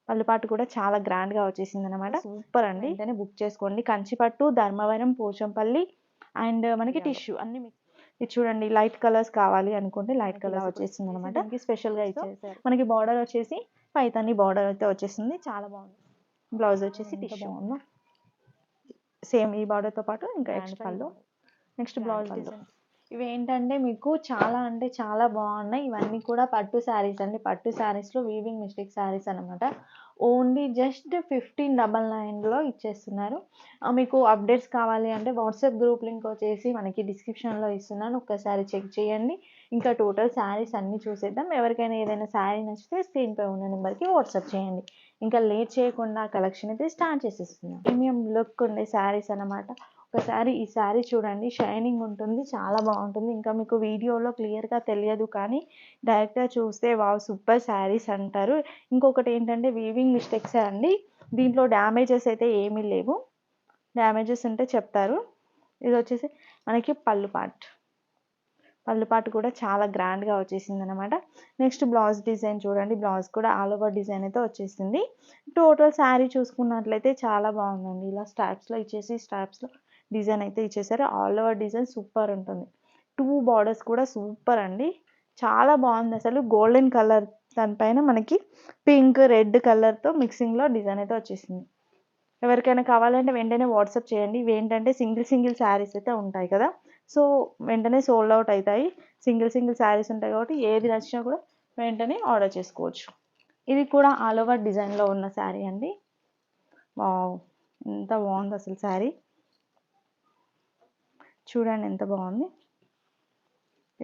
పళ్ళు పాటు కూడా చాలా గ్రాండ్గా వచ్చేసింది అనమాట. సూపర్ అండి. వెంటనే బుక్ చేసుకోండి. కంచిపట్టు, ధర్మవరం, పోచంపల్లి అండ్ మనకి టిష్యూ అన్ని ఇది చూడండి. లైట్ కలర్స్ కావాలి అనుకుంటే లైట్ కలర్ వచ్చేసింది అనమాట. దీనికి స్పెషల్గా ఇచ్చేసారు. మనకి బార్డర్ వచ్చేసి పైతాని బార్డర్ అయితే వచ్చేసింది. చాలా బాగుంది. బ్లౌజ్ వచ్చేసి టిష్యూ సేమ్ ఈ బార్డర్తో పాటు ఇంకా ఎక్స్ట్రా పళ్ళు. Next blouse design. ఇవి ఏంటంటే మీకు చాలా అంటే చాలా బాగున్నాయి. ఇవన్నీ కూడా పట్టు శారీస్ అండి. పట్టు శారీస్లో వీవింగ్ మిస్టేక్ శారీస్ అనమాట. ఓన్లీ జస్ట్ 1599లో ఇచ్చేస్తున్నారు. మీకు అప్డేట్స్ కావాలి అంటే వాట్సాప్ గ్రూప్ లింక్ వచ్చేసి మనకి డిస్క్రిప్షన్లో ఇస్తున్నాను. ఒక్కసారి చెక్ చేయండి. ఇంకా టోటల్ శారీస్ అన్నీ చూసేద్దాం. ఎవరికైనా ఏదైనా శారీ నచ్చితే స్క్రీన్పై ఉన్న నెంబర్కి వాట్సాప్ చేయండి. ఇంకా లేట్ చేయకుండా కలెక్షన్ అయితే స్టార్ట్ చేసేస్తున్నాం. ప్రీమియం లుక్ ఉండే శారీస్ అనమాట. ఒకసారి ఈ శారీ చూడండి. షైనింగ్ ఉంటుంది, చాలా బాగుంటుంది. ఇంకా మీకు వీడియోలో క్లియర్గా తెలియదు, కానీ డైరెక్ట్గా చూస్తే వావ్ సూపర్ శారీస్ అంటారు. ఇంకొకటి ఏంటంటే వీవింగ్ మిస్టేక్స్ అండి. దీంట్లో డ్యామేజెస్ అయితే ఏమీ లేవు. డ్యామేజెస్ ఉంటే చెప్తారు. ఇది వచ్చేసి మనకి పళ్ళు పాటు కూడా చాలా గ్రాండ్గా వచ్చేసింది అనమాట. నెక్స్ట్ బ్లౌజ్ డిజైన్ చూడండి. బ్లౌజ్ కూడా ఆల్ ఓవర్ డిజైన్ అయితే వచ్చేసింది. టోటల్ శారీ చూసుకున్నట్లయితే చాలా బాగుందండి. ఇలా స్ట్రాప్స్లో ఇచ్చేసి స్ట్రాప్స్లో డిజైన్ అయితే ఇచ్చేసారు. ఆల్ ఓవర్ డిజైన్ సూపర్ ఉంటుంది. 2 బార్డర్స్ కూడా సూపర్ అండి. చాలా బాగుంది అసలు. గోల్డెన్ కలర్ దానిపైన మనకి పింక్ రెడ్ కలర్తో మిక్సింగ్లో డిజైన్ అయితే వచ్చేసింది. ఎవరికైనా కావాలంటే వెంటనే వాట్సాప్ చేయండి. ఇవి ఏంటంటే సింగిల్ శారీస్ అయితే ఉంటాయి కదా, సో వెంటనే సోల్డ్ అవుట్ అవుతాయి. సింగిల్ శారీస్ ఉంటాయి కాబట్టి ఏది నచ్చినా కూడా వెంటనే ఆర్డర్ చేసుకోవచ్చు. ఇది కూడా ఆల్ ఓవర్ డిజైన్లో ఉన్న శారీ అండి. వావ్ ఎంత బాగుంది అసలు శారీ. చూడండి ఎంత బాగుంది.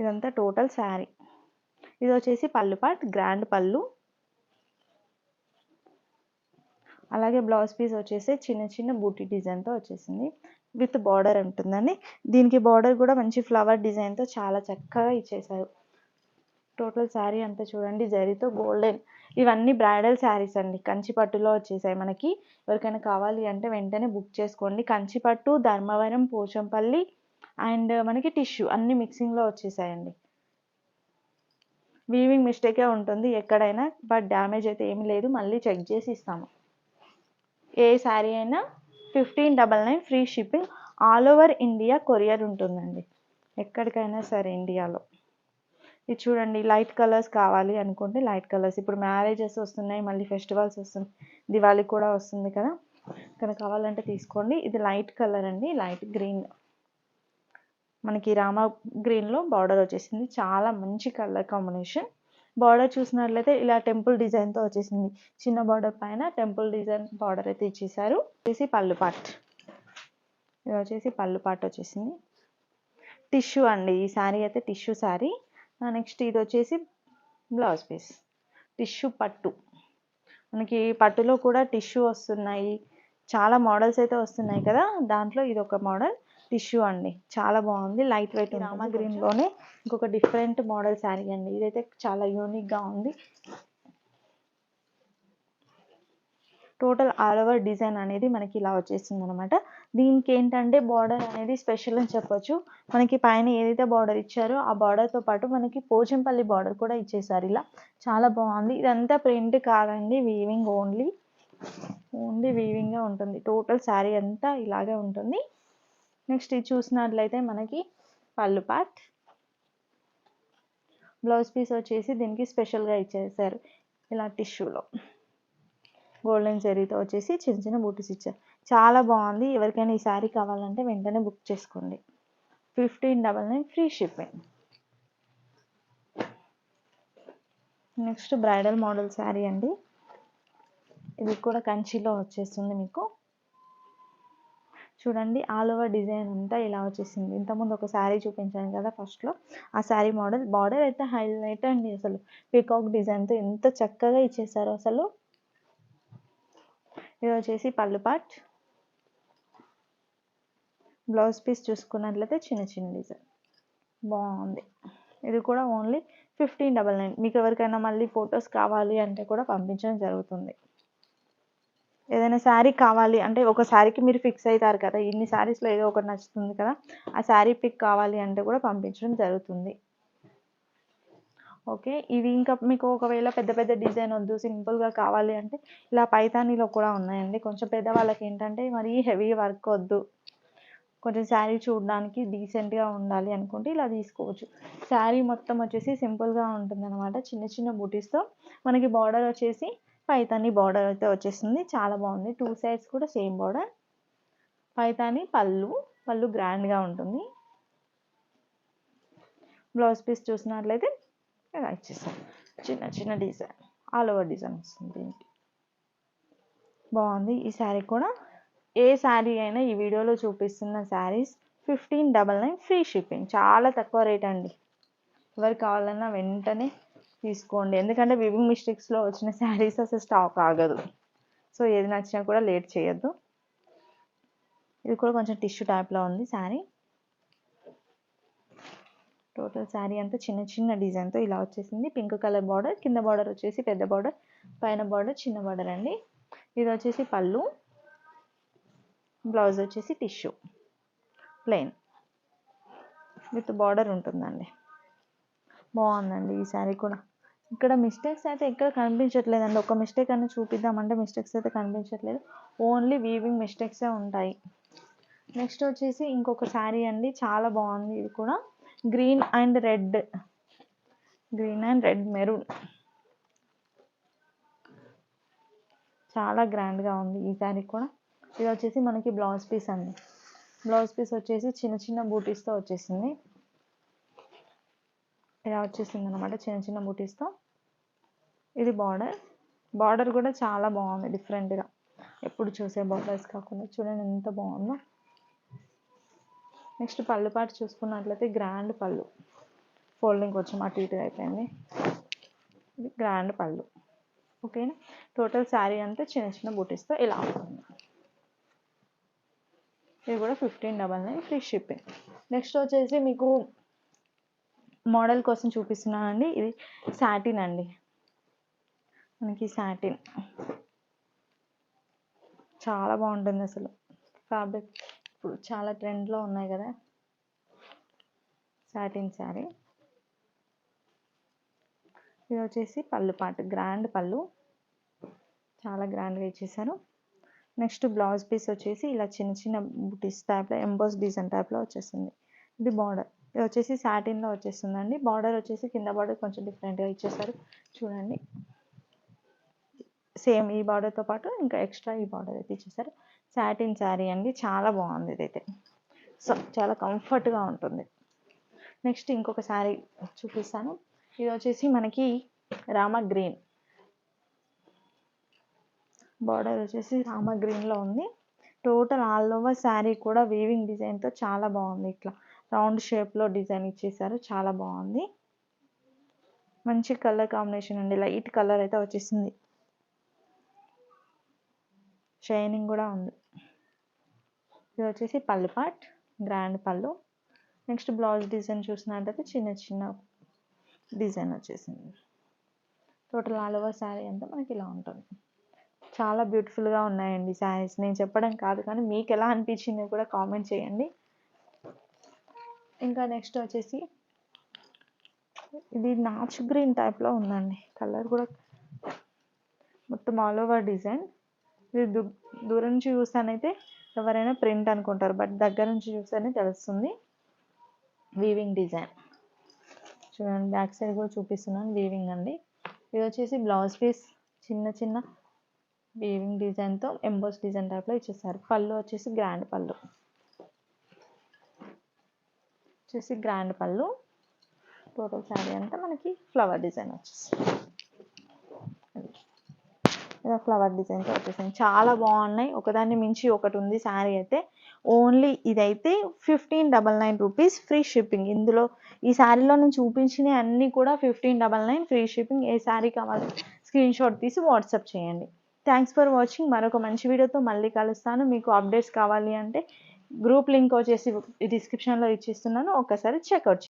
ఇదంతా టోటల్ శారీ. ఇది వచ్చేసి పళ్ళు పార్ట్, గ్రాండ్ పళ్ళు. అలాగే బ్లౌజ్ పీస్ వచ్చేసి చిన్న చిన్న బూటీ డిజైన్తో వచ్చేసింది. విత్ బార్డర్ ఉంటుందండి. దీనికి బార్డర్ కూడా మంచి ఫ్లవర్ డిజైన్తో చాలా చక్కగా ఇచ్చేసారు. టోటల్ శారీ అంతా చూడండి జరీతో గోల్డెన్. ఇవన్నీ బ్రైడల్ శారీస్ అండి. కంచిపట్టులో వచ్చేసాయి మనకి. ఎవరికైనా కావాలి అంటే వెంటనే బుక్ చేసుకోండి. కంచిపట్టు, ధర్మవరం, పోచంపల్లి అండ్ మనకి టిష్యూ అన్ని మిక్సింగ్లో వచ్చేసాయండి. వీవింగ్ మిస్టేకే ఉంటుంది ఎక్కడైనా, బట్ డ్యామేజ్ అయితే ఏమీ లేదు. మళ్ళీ చెక్ చేసి ఇస్తాము. ఏ శారీ అయినా 1599 free shipping. All over India courier ఉంటుందండి, ఎక్కడికైనా సరే ఇండియాలో. ఇది చూడండి. లైట్ కలర్స్ కావాలి అనుకుంటే లైట్ కలర్స్. ఇప్పుడు మ్యారేజెస్ వస్తున్నాయి, మళ్ళీ ఫెస్టివల్స్ వస్తుంది, దివాళీ కూడా వస్తుంది కదా, ఇక్కడ కావాలంటే తీసుకోండి. ఇది లైట్ కలర్ అండి, లైట్ గ్రీన్. మనకి రామా గ్రీన్లో బార్డర్ వచ్చేసింది. చాలా మంచి కలర్ కాంబినేషన్. బార్డర్ చూసినట్లయితే ఇలా టెంపుల్ డిజైన్తో వచ్చేసింది. చిన్న బార్డర్ పైన టెంపుల్ డిజైన్ బార్డర్ అయితే ఇచ్చేసారు. వచ్చేసి పళ్ళు పార్ట్. ఇది వచ్చేసి పళ్ళు పార్ట్ వచ్చేసింది. టిష్యూ అండి ఈ శారీ అయితే, టిష్యూ శారీ. నెక్స్ట్ ఇది వచ్చేసి బ్లౌజ్ పీస్. టిష్యూ పట్టు. మనకి పట్టులో కూడా టిష్యూ వస్తున్నాయి, చాలా మోడల్స్ అయితే వస్తున్నాయి కదా, దాంట్లో ఇది ఒక మోడల్ టిష్యూ అండి. చాలా బాగుంది, లైట్ వెయిట్. రామా గ్రీన్లోనే ఇంకొక డిఫరెంట్ మోడల్ శారీ అండి. ఇదైతే చాలా యూనిక్గా ఉంది. టోటల్ ఆల్ ఓవర్ డిజైన్ అనేది మనకి ఇలా వచ్చేసింది అనమాట. దీనికి ఏంటంటే బార్డర్ అనేది స్పెషల్ అని చెప్పొచ్చు. మనకి పైన ఏదైతే బార్డర్ ఇచ్చారో ఆ బార్డర్తో పాటు మనకి పోచంపల్లి బార్డర్ కూడా ఇచ్చేసారు. ఇలా చాలా బాగుంది. ఇదంతా ప్రింట్ కాదండి, వీవింగ్ ఓన్లీ వీవింగ్గా ఉంటుంది. టోటల్ శారీ అంతా ఇలాగే ఉంటుంది. నెక్స్ట్ ఇది చూసినట్లయితే మనకి పళ్ళు పార్ట్. బ్లౌజ్ పీస్ వచ్చేసి దీనికి స్పెషల్గా ఇచ్చేసారు ఇలా టిష్యూలో గోల్డెన్ జరీతో వచ్చేసి చిన్న చిన్న బూటీస్ ఇచ్చారు. చాలా బాగుంది. ఎవరికైనా ఈ శారీ కావాలంటే వెంటనే బుక్ చేసుకోండి. 1599 free shipping. Next bridal model sari అండి. ఇది కూడా కంచిలో వచ్చేస్తుంది మీకు. చూడండి ఆల్ ఓవర్ డిజైన్ అంతా ఇలా వచ్చేసింది. ఇంతకుముందు ఒక శారీ చూపించాను కదా ఫస్ట్లో, ఆ శారీ మోడల్. బార్డర్ అయితే హైలైట్ అండి అసలు. పీకాక్ డిజైన్తో ఎంత చక్కగా ఇచ్చేసారు అసలు. ఇది వచ్చేసి పళ్ళు పార్ట్. బ్లౌజ్ పీస్ చూసుకున్నట్లయితే చిన్న చిన్న డిజైన్ బాగుంది. ఇది కూడా ఓన్లీ 1599. మీకు ఎవరికైనా మళ్ళీ ఫొటోస్ కావాలి అంటే కూడా పంపించడం జరుగుతుంది. ఏదైనా శారీ కావాలి అంటే, ఒక శారీకి మీరు ఫిక్స్ అవుతారు కదా, ఇన్ని శారీస్లో ఏదో ఒకటి నచ్చుతుంది కదా, ఆ శారీ పిక్ కావాలి అంటే కూడా పంపించడం జరుగుతుంది. ఓకే. ఇది ఇంకా మీకు ఒకవేళ పెద్ద పెద్ద డిజైన్ వద్దు, సింపుల్‌గా కావాలి అంటే ఇలా పైతానీలో కూడా ఉన్నాయండి. కొంచెం పెద్దవాళ్ళకి ఏంటంటే మరీ హెవీ వర్క్ వద్దు, కొంచెం శారీ చూడడానికి డీసెంట్‌గా ఉండాలి అనుకుంటే ఇలా తీసుకోవచ్చు. శారీ మొత్తం వచ్చేసి సింపుల్‌గా ఉంటుందన్నమాట. చిన్న చిన్న బూటీస్‌తో మనకి బార్డర్ వచ్చేసి పైతానీ బార్డర్ అయితే వచ్చేసింది. చాలా బాగుంది. 2 సైడ్స్ కూడా సేమ్ బార్డర్. పైతానీ పళ్ళు గ్రాండ్‌గా ఉంటుంది. బ్లౌజ్ పీస్ చూసినట్లయితే ఇలా ఇచ్చేసాను. చిన్న చిన్న డిజైన్, ఆల్ ఓవర్ డిజైన్ వస్తుంది దీనికి. బాగుంది ఈ శారీ కూడా. ఏ శారీ అయినా ఈ వీడియోలో చూపిస్తున్న శారీస్ 1599 ఫ్రీ షిప్పింగ్. చాలా తక్కువ రేట్ అండి. ఎవరికి కావాలన్నా వెంటనే తీసుకోండి. ఎందుకంటే వివింగ్ మిస్టేక్స్లో వచ్చిన శారీస్ అసలు స్టాక్ ఆగదు. సో ఏది నచ్చినా కూడా లేట్ చేయొద్దు. ఇది కూడా కొంచెం టిష్యూ టైప్లో ఉంది శారీ. టోటల్ శారీ అంతా చిన్న చిన్న డిజైన్తో ఇలా వచ్చేసింది. పింక్ కలర్ బార్డర్, కింద బార్డర్ వచ్చేసి పెద్ద బార్డర్, పైన బార్డర్ చిన్న బార్డర్ అండి. ఇది వచ్చేసి పళ్ళు, బ్లౌజ్ వచ్చేసి టిష్యూ ప్లెయిన్ విత్ బార్డర్ ఉంటుందండి. బాగుందండి ఈ శారీ కూడా. ఇక్కడ మిస్టేక్స్ అయితే ఎక్కడ కనిపించట్లేదండి. ఒక మిస్టేక్ అని చూపిద్దామంటే మిస్టేక్స్ అయితే కనిపించట్లేదు. ఓన్లీ వీవింగ్ మిస్టేక్సే ఉంటాయి. నెక్స్ట్ వచ్చేసి ఇంకొక శారీ అండి. చాలా బాగుంది ఇది కూడా. గ్రీన్ అండ్ రెడ్ మెరూన్, చాలా గ్రాండ్గా ఉంది ఈ శారీ కూడా. ఇది వచ్చేసి మనకి బ్లౌజ్ పీస్ అండి. బ్లౌజ్ పీస్ వచ్చేసి చిన్న చిన్న బూటీస్తో వచ్చేసింది. ఇలా వచ్చేసింది అనమాట చిన్న చిన్న బూటీస్తో. ఇది బార్డర్ కూడా చాలా బాగుంది డిఫరెంట్గా. ఎప్పుడు చూసే బార్డర్స్ కాకుండా చూడండి ఎంత బాగుందో. నెక్స్ట్ పళ్ళు పాటు చూసుకున్నట్లయితే గ్రాండ్ పళ్ళు, ఫోల్డింగ్ కొంచెం అటు ఇటు అయిపోయింది. ఇది గ్రాండ్ పళ్ళు. ఓకేనా. టోటల్ శారీ అంతా చిన్న చిన్న బూటీస్తో ఇలా ఉంటుంది. ఇది కూడా 1599 ఫ్రీ షిప్పింగ్. నెక్స్ట్ వచ్చేసి మీకు మోడల్ కోసం చూపిస్తున్నానండి. ఇది సాటిన్ అండి. మనకి సాటిన్ చాలా బాగుంటుంది అసలు. ఫ్యాబ్రిక్ ఇప్పుడు చాలా ట్రెండ్లో ఉన్నాయి కదా సాటిన్ శారీ. ఇది వచ్చేసి పళ్ళు పాటు, గ్రాండ్ పళ్ళు, చాలా గ్రాండ్గా ఇచ్చేసారు. నెక్స్ట్ బ్లౌజ్ పీస్ వచ్చేసి ఇలా చిన్న చిన్న బుటీస్ టైప్లో ఎంబోస్ డిజైన్ టైప్లో వచ్చేసింది. ఇది బార్డర్. ఇది వచ్చేసి సాటిన్లో వచ్చేస్తుందండి. బార్డర్ వచ్చేసి కింద బార్డర్ కొంచెం డిఫరెంట్గా ఇచ్చేసారు చూడండి. సేమ్ ఈ బార్డర్తో పాటు ఇంకా ఎక్స్ట్రా ఈ బార్డర్ అయితే ఇచ్చేసారు. సాటిన్ శారీ అండి. చాలా బాగుంది ఇదైతే. సో చాలా కంఫర్ట్గా ఉంటుంది. నెక్స్ట్ ఇంకొక శారీ చూపిస్తాను. ఇది వచ్చేసి మనకి రామ గ్రీన్, బార్డర్ వచ్చేసి రామ గ్రీన్లో ఉంది. టోటల్ ఆల్ ఓవర్ శారీ కూడా వీవింగ్ డిజైన్తో చాలా బాగుంది. ఇట్లా రౌండ్ షేప్లో డిజైన్ ఇచ్చేసారు. చాలా బాగుంది. మంచి కలర్ కాంబినేషన్ అండి. లైట్ కలర్ అయితే వచ్చేసింది. షైనింగ్ కూడా ఉంది. ఇది వచ్చేసి పళ్ళు పార్ట్, గ్రాండ్ పళ్ళు. నెక్స్ట్ బ్లౌజ్ డిజైన్ చూసినట్టయితే చిన్న చిన్న డిజైన్ వచ్చేసింది. టోటల్ ఆల్ ఓవర్ శారీ అంతా మనకి ఇలా ఉంటుంది. చాలా బ్యూటిఫుల్గా ఉన్నాయండి శారీస్. నేను చెప్పడం కాదు కానీ మీకు ఎలా అనిపించిందో కూడా కామెంట్ చేయండి. ఇంకా నెక్స్ట్ వచ్చేసి ఇది నాచ్ గ్రీన్ టైప్లో ఉందండి. కలర్ కూడా మొత్తం ఆల్ ఓవర్ డిజైన్. ఇది దూరం నుంచి చూస్తానైతే ఎవరైనా ప్రింట్ అనుకుంటారు, బట్ దగ్గర నుంచి చూస్తేనే తెలుస్తుంది వీవింగ్ డిజైన్. చూడండి బ్యాక్ సైడ్ కూడా చూపిస్తున్నాను వీవింగ్ అండి. ఇది వచ్చేసి బ్లౌజ్ పీస్ చిన్న చిన్న వీవింగ్ డిజైన్తో ఎంబోస్ డిజైన్ టైప్లో ఇచ్చేసారు. పళ్ళు వచ్చేసి గ్రాండ్ పళ్ళు, టోటల్ శారీ అంతా మనకి ఫ్లవర్ డిజైన్ వచ్చేసింది. ఇలా ఫ్లవర్ డిజైన్తో వచ్చేసింది. చాలా బాగున్నాయి. ఒకదాన్ని మించి ఒకటి ఉంది శారీ అయితే. ఓన్లీ ఇదైతే 1599 రూపీస్ ఫ్రీ షిప్పింగ్. ఇందులో ఈ శారీలో నేను చూపించిన అన్నీ కూడా 1599 ఫ్రీ షిప్పింగ్. ఏ శారీ కావాలి స్క్రీన్ షాట్ తీసి వాట్సాప్ చేయండి. Thanks for watching. మరొక మంచి వీడియోతో మళ్ళీ కలుస్తాను. మీకు అప్డేట్స్ కావాలి అంటే గ్రూప్ లింక్ వచ్చేసి డిస్క్రిప్షన్లో ఇచ్చిస్తున్నాను, ఒక్కసారి చెక్అవుట్